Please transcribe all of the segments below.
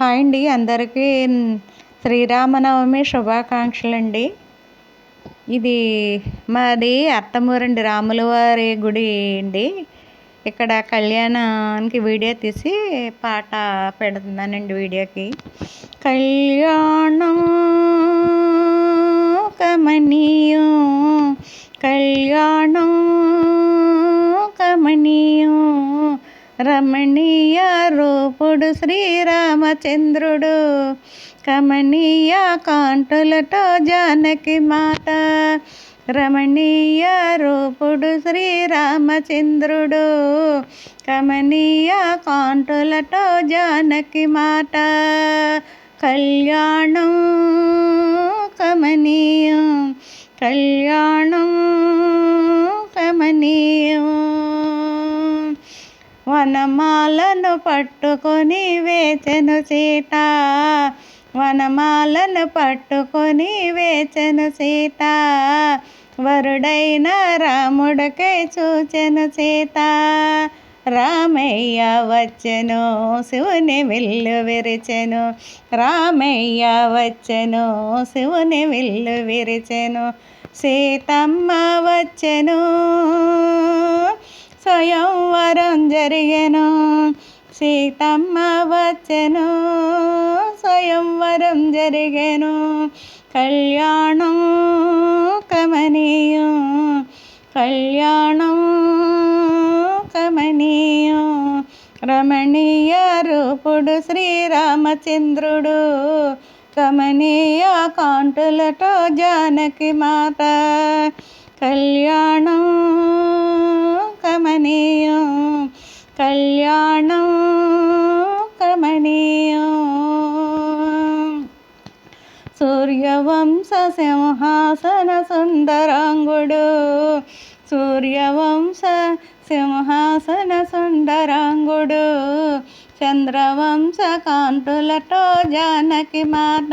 Hi అండి, అందరికీ శ్రీరామనవమి శుభాకాంక్షలండి. ఇది మాది అత్తమూరండి, రాములవారి గుడి అండి. ఇక్కడ కళ్యాణానికి వీడియో తీసి పాట పెడుతున్నానండి వీడియోకి. కళ్యాణం కమనీయం, కళ్యాణం కమనీయం, రమణీయ రూపుడు శ్రీరామచంద్రుడు, కమనీయ కాంతులతో జానకి మాత. రమణీయ రూపుడు శ్రీరామచంద్రుడు, కమనీయ కాంతులతో జానకి మాత. కళ్యాణం కమనీయం, కళ్యాణం కమనీయం. వనమాలను పట్టుకొని వేచెను సీత, వనమాలను పట్టుకొని వేచెను సీత, వరుడైన రాముడికై చూచెను సీత. రామయ్య వచ్చెను, శివుని విల్లు విరిచెను, రామయ్య వచ్చెను, శివుని విల్లు విరిచెను. సీతమ్మ వచ్చెను, స్వయంవరం జరిగెను, సీతమ్మ వచ్చెను, స్వయంవరం జరిగెను. కళ్యాణం కమనీయం, కళ్యాణం కమనీయం, రమణీయ రూపుడు శ్రీరామచంద్రుడు, కమనీయ కాంతులతో జానకి మాత. కళ్యాణం కమనీయం, కళ్యాణం కమనీయం. సూర్యవంశ సింహాసన సుందరాంగుడు, సూర్యవంశ సింహాసన సుందరాంగుడు, చంద్రవంశ కాంతులతో జానకి మాత.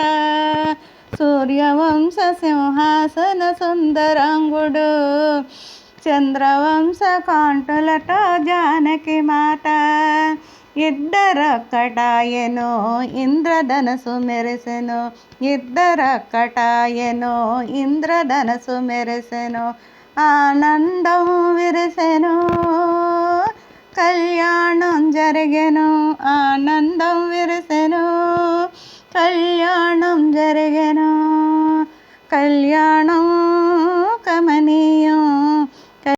సూర్యవంశ సింహాసన సుందరాంగుడు, చంద్రవంశ కాంతులతో జానకి మాత. ఇద్దరొక్కటాయెను, ఇంద్రధనసు మెరిసెను, ఇద్దరొక్కటాయెను, ఇంద్రధనసు మెరిసెను. ఆనందం విరిసెను, కళ్యాణం జరిగెను, ఆనందం విరిసెను,